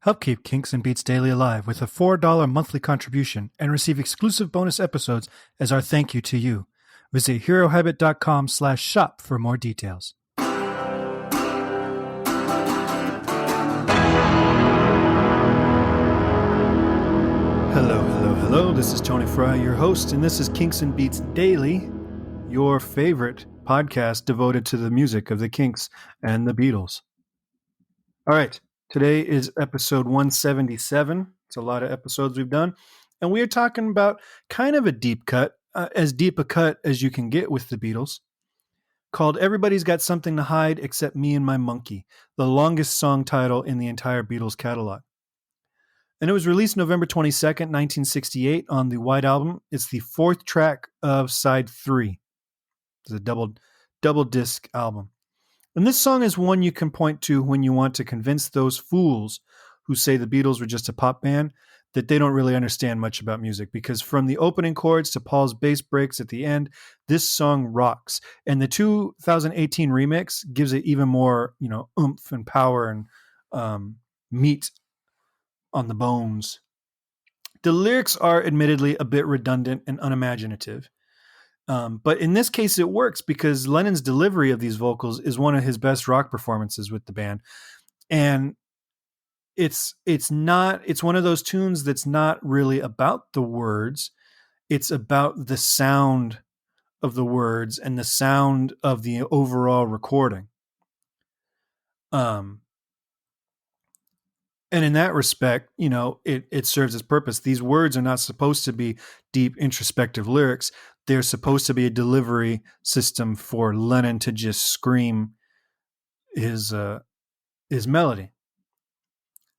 Help keep Kinks and Beats Daily alive with a $4 monthly contribution and receive exclusive bonus episodes as our thank you to you. Visit herohabit.com/shop for more details. Hello. This is Tony Fry, your host, and this is Kinks and Beats Daily, your favorite podcast devoted to the music of the Kinks and the Beatles. All right. Today is episode 177. It's a lot of episodes we've done. And we are talking about kind of a deep cut, as deep a cut as you can get with the Beatles, called Everybody's Got Something to Hide Except Me and My Monkey, the longest song title in the entire Beatles catalog. And it was released November 22nd, 1968 on the White Album. It's the fourth track of side 3. It's a double disc album. And this song is one you can point to when you want to convince those fools who say the Beatles were just a pop band that they don't really understand much about music, because from the opening chords to Paul's bass breaks at the end, this song rocks. And the 2018 remix gives it even more, oomph and power and meat on the bones. The lyrics are admittedly a bit redundant and unimaginative. But in this case, it works because Lennon's delivery of these vocals is one of his best rock performances with the band. And it's one of those tunes that's not really about the words. It's about the sound of the words and the sound of the overall recording. And in that respect, it serves its purpose. These words are not supposed to be deep, introspective lyrics. They're supposed to be a delivery system for Lennon to just scream his melody.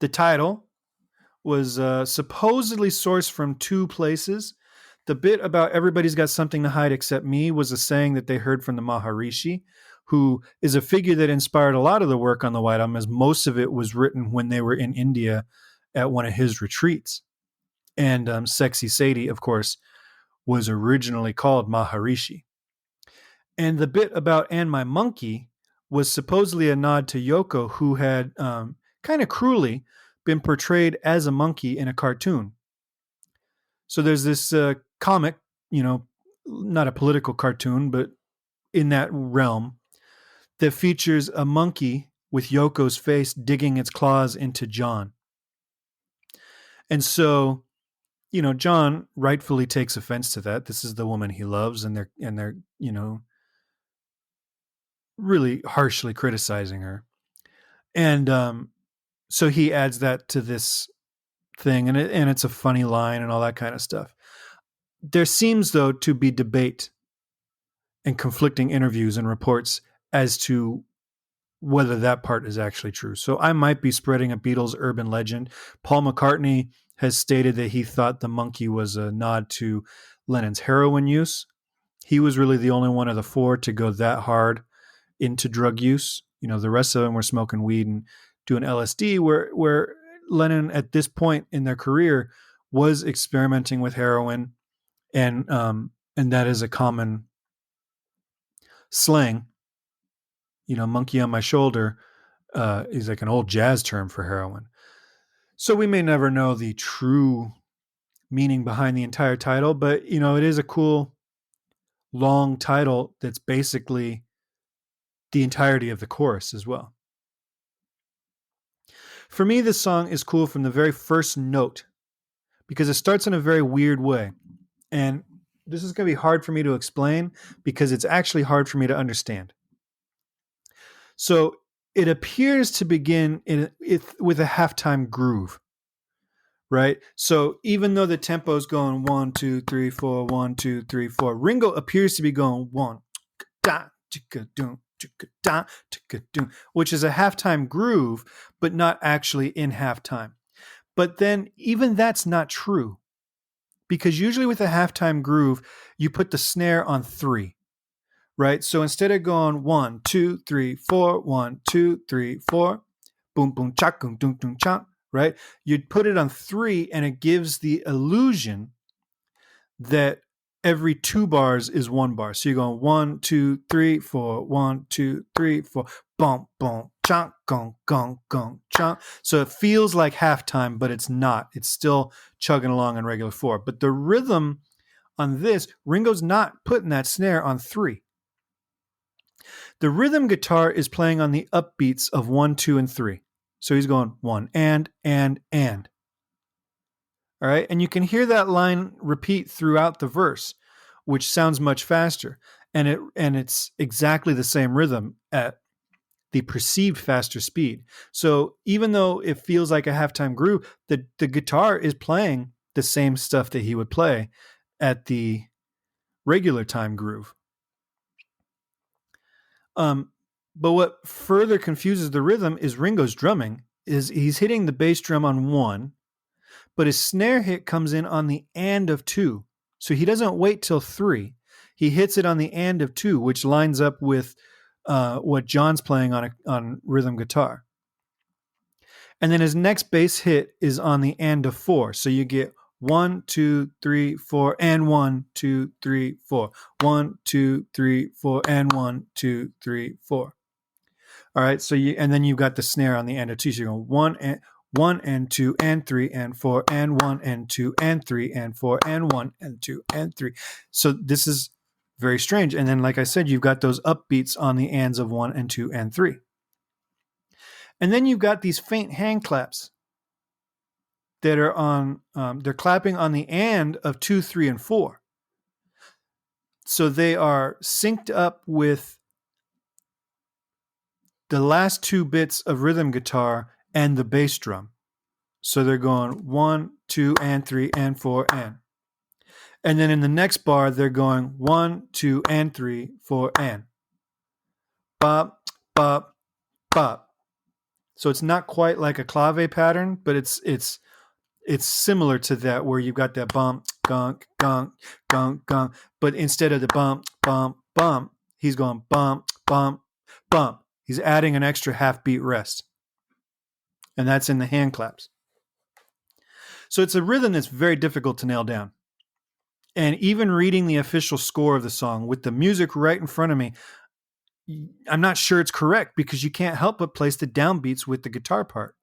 The title was supposedly sourced from 2 places. The bit about everybody's got something to hide except me was a saying that they heard from the Maharishi, who is a figure that inspired a lot of the work on the White Album, as most of it was written when they were in India at one of his retreats. And Sexy Sadie, of course, was originally called Maharishi. And the bit about And My Monkey was supposedly a nod to Yoko, who had kind of cruelly been portrayed as a monkey in a cartoon. So there's this comic, not a political cartoon, but in that realm, that features a monkey with Yoko's face digging its claws into John. And so, John rightfully takes offense to that. This is the woman he loves, and they're really harshly criticizing her. And so he adds that to this thing, and it's a funny line and all that kind of stuff. There seems, though, to be debate and conflicting interviews and reports as to whether that part is actually true. So I might be spreading a Beatles urban legend. Paul McCartney has stated that he thought the monkey was a nod to Lennon's heroin use. He was really the only one of the 4 to go that hard into drug use. The rest of them were smoking weed and doing LSD, where Lennon at this point in their career was experimenting with heroin, and that is a common slang. Monkey on my shoulder is like an old jazz term for heroin. So we may never know the true meaning behind the entire title, but, it is a cool, long title that's basically the entirety of the chorus as well. For me, this song is cool from the very first note because it starts in a very weird way. And this is going to be hard for me to explain because it's actually hard for me to understand. So it appears to begin with a halftime groove, right? So even though the tempo is going 1, 2, 3, 4, 1, 2, 3, 4, Ringo appears to be going 1, da, chicka, doom, chicka, da, chicka, doom, which is a halftime groove, but not actually in halftime. But then even that's not true, because usually with a halftime groove, you put the snare on 3. Right? So instead of going 1, 2, 3, 4, 1, 2, 3, 4, boom, boom, chak, boom, doom, doom, chak, right? You'd put it on 3, and it gives the illusion that every 2 bars is 1 bar. So you're going 1, 2, 3, 4, 1, 2, 3, 4, boom, boom, chonk, gong, gong, gong, chonk. So it feels like halftime, but it's not. It's still chugging along in regular 4. But the rhythm on this, Ringo's not putting that snare on 3. The rhythm guitar is playing on the upbeats of 1, 2, and 3. So he's going 1 and. All right. And you can hear that line repeat throughout the verse, which sounds much faster. And it's exactly the same rhythm at the perceived faster speed. So even though it feels like a halftime groove, the guitar is playing the same stuff that he would play at the regular time groove. But what further confuses the rhythm is Ringo's drumming. Is he's hitting the bass drum on 1, but his snare hit comes in on the and of 2. So he doesn't wait till 3. He hits it on the and of 2, which lines up with what John's playing on rhythm guitar. And then his next bass hit is on the and of 4. So you get 1, 2, 3, 4, and 1, 2, 3, 4. 1, 2, 3, 4, and 1, 2, 3, 4. All right. So and then you've got the snare on the end of 2. So you're going 1 and 2 and 3 and 4 and 1 and 2 and 3 and 4 and 1 and 2 and 3. So this is very strange. And then, like I said, you've got those upbeats on the ands of 1 and 2 and 3. And then you've got these faint hand claps that are on, they're clapping on the and of 2, 3, and 4. So they are synced up with the last 2 bits of rhythm guitar and the bass drum. So they're going 1, 2, and 3, and 4, and. And then in the next bar, they're going 1, 2, and 3, 4, and. Bop, bop, bop. So it's not quite like a clave pattern, but it's similar to that, where you've got that bump, gunk, gunk, gunk, gunk. But instead of the bump, bump, bump, he's going bump, bump, bump. He's adding an extra half beat rest. And that's in the hand claps. So it's a rhythm that's very difficult to nail down. And even reading the official score of the song with the music right in front of me, I'm not sure it's correct, because you can't help but place the downbeats with the guitar part.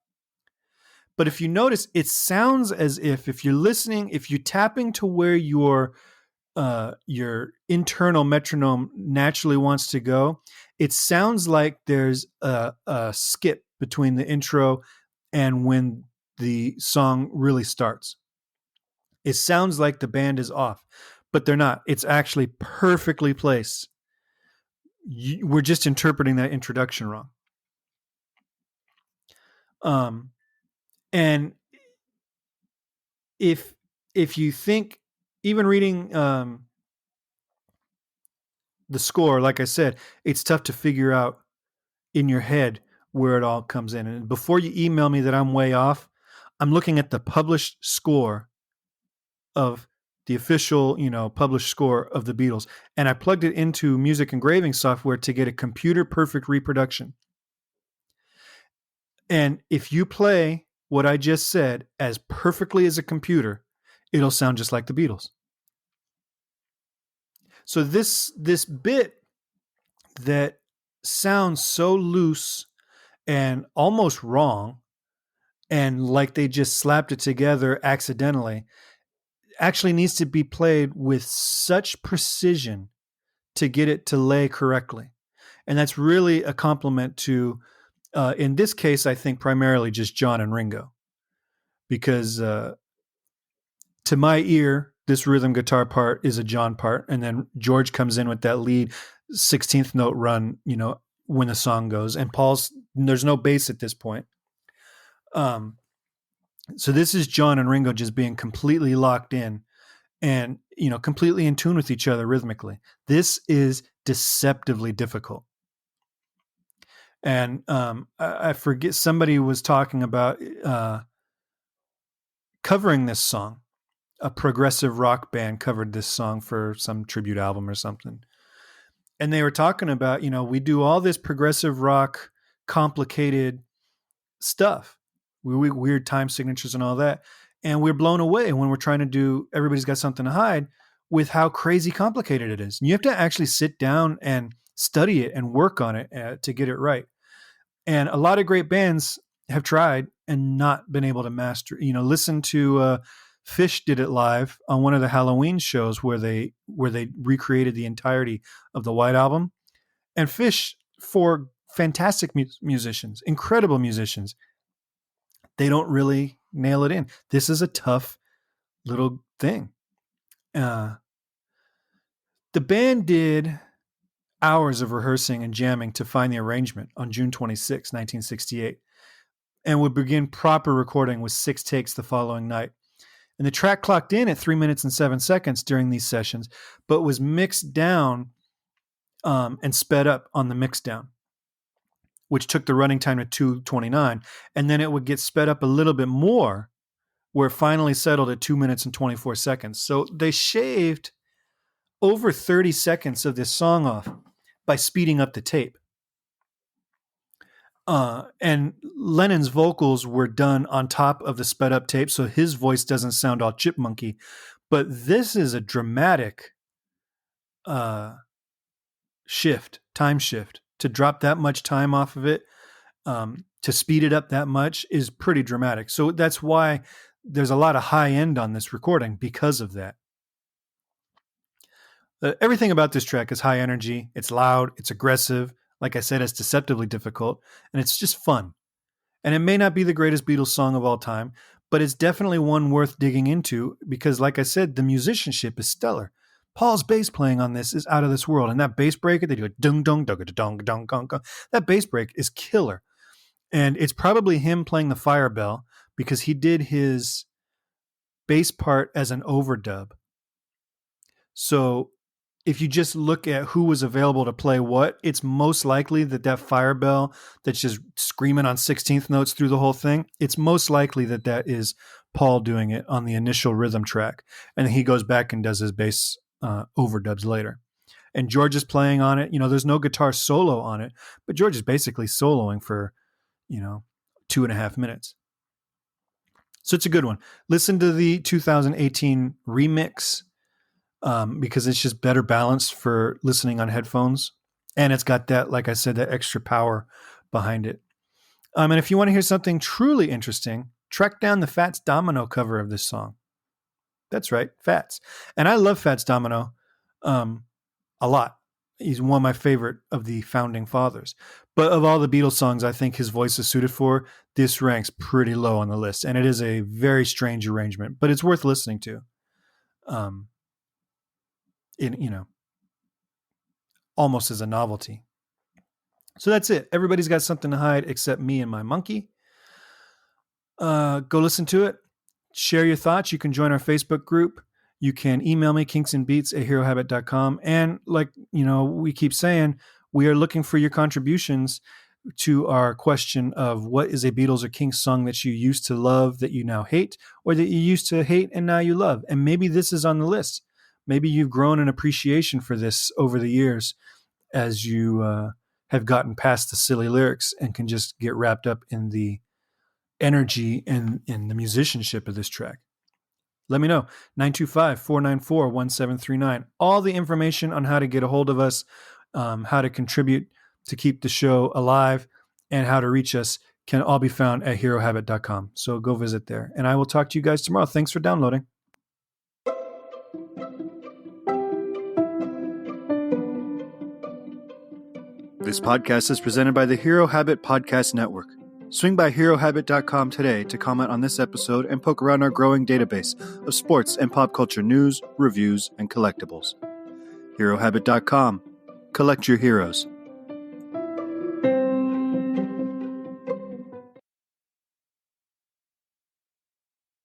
But if you notice, it sounds as if you're listening, if you're tapping to where your internal metronome naturally wants to go, it sounds like there's a skip between the intro and when the song really starts. It sounds like the band is off, but they're not. It's actually perfectly placed. We're just interpreting that introduction wrong. And if you think, even reading the score, like I said, it's tough to figure out in your head where it all comes in. And before you email me that I'm way off, I'm looking at the published score of the official, published score of the Beatles. And I plugged it into music engraving software to get a computer perfect reproduction. And if you play what I just said as perfectly as a computer, it'll sound just like the Beatles. So this bit that sounds so loose and almost wrong, and like they just slapped it together accidentally, actually needs to be played with such precision to get it to lay correctly. And that's really a compliment to, in this case, I think primarily just John and Ringo, because to my ear, this rhythm guitar part is a John part, and then George comes in with that lead 16th note run, when the song goes, and there's no bass at this point. So this is John and Ringo just being completely locked in and, completely in tune with each other rhythmically. This is deceptively difficult. And I forget, somebody was talking about covering this song. A progressive rock band covered this song for some tribute album or something. And they were talking about, we do all this progressive rock, complicated stuff, weird time signatures and all that. And we're blown away when we're trying to do Everybody's Got Something to Hide with how crazy complicated it is. And you have to actually sit down and study it and work on it to get it right. And a lot of great bands have tried and not been able to master. Listen to Fish did it live on one of the Halloween shows where they recreated the entirety of the White Album. And Fish, for fantastic musicians, incredible musicians, they don't really nail it in. This is a tough little thing. The band did hours of rehearsing and jamming to find the arrangement on June 26, 1968, and would begin proper recording with 6 takes the following night. And the track clocked in at 3 minutes and 7 seconds during these sessions, but was mixed down and sped up on the mix down, which took the running time to 2:29. And then it would get sped up a little bit more, where it finally settled at 2 minutes and 24 seconds. So they shaved over 30 seconds of this song off by speeding up the tape. And Lennon's vocals were done on top of the sped up tape, so his voice doesn't sound all chipmunky. But this is a dramatic time shift. To drop that much time off of it, to speed it up that much is pretty dramatic. So that's why there's a lot of high end on this recording because of that. Everything about this track is high energy. It's loud. It's aggressive. Like I said, it's deceptively difficult, and it's just fun. And it may not be the greatest Beatles song of all time, but it's definitely one worth digging into because, like I said, the musicianship is stellar. Paul's bass playing on this is out of this world, and that bass break, they do a dung dung dung dung dung dung. That bass break is killer, and it's probably him playing the fire bell because he did his bass part as an overdub. So if you just look at who was available to play what, it's most likely that fire bell that's just screaming on 16th notes through the whole thing, it's most likely that is Paul doing it on the initial rhythm track. And then he goes back and does his bass overdubs later. And George is playing on it. There's no guitar solo on it, but George is basically soloing for, 2.5 minutes. So it's a good one. Listen to the 2018 remix. Because it's just better balanced for listening on headphones. And it's got that, like I said, that extra power behind it. And if you want to hear something truly interesting, track down the Fats Domino cover of this song. That's right, Fats. And I love Fats Domino a lot. He's one of my favorite of the founding fathers. But of all the Beatles songs I think his voice is suited for, this ranks pretty low on the list. And it is a very strange arrangement, but it's worth listening to. Almost as a novelty. So that's it. Everybody's got something to hide except me and my monkey. Go listen to it. Share your thoughts. You can join our Facebook group. You can email me, kingsandbeats@herohabit.com. And like, we keep saying, we are looking for your contributions to our question of what is a Beatles or Kinks song that you used to love that you now hate, or that you used to hate and now you love. And maybe this is on the list. Maybe you've grown an appreciation for this over the years as you have gotten past the silly lyrics and can just get wrapped up in the energy and in the musicianship of this track. Let me know. 925-494-1739. All the information on how to get a hold of us, how to contribute to keep the show alive, and how to reach us can all be found at herohabit.com. So go visit there. And I will talk to you guys tomorrow. Thanks for downloading. This podcast is presented by the Hero Habit Podcast Network. Swing by herohabit.com today to comment on this episode and poke around our growing database of sports and pop culture news, reviews, and collectibles. herohabit.com. Collect your heroes.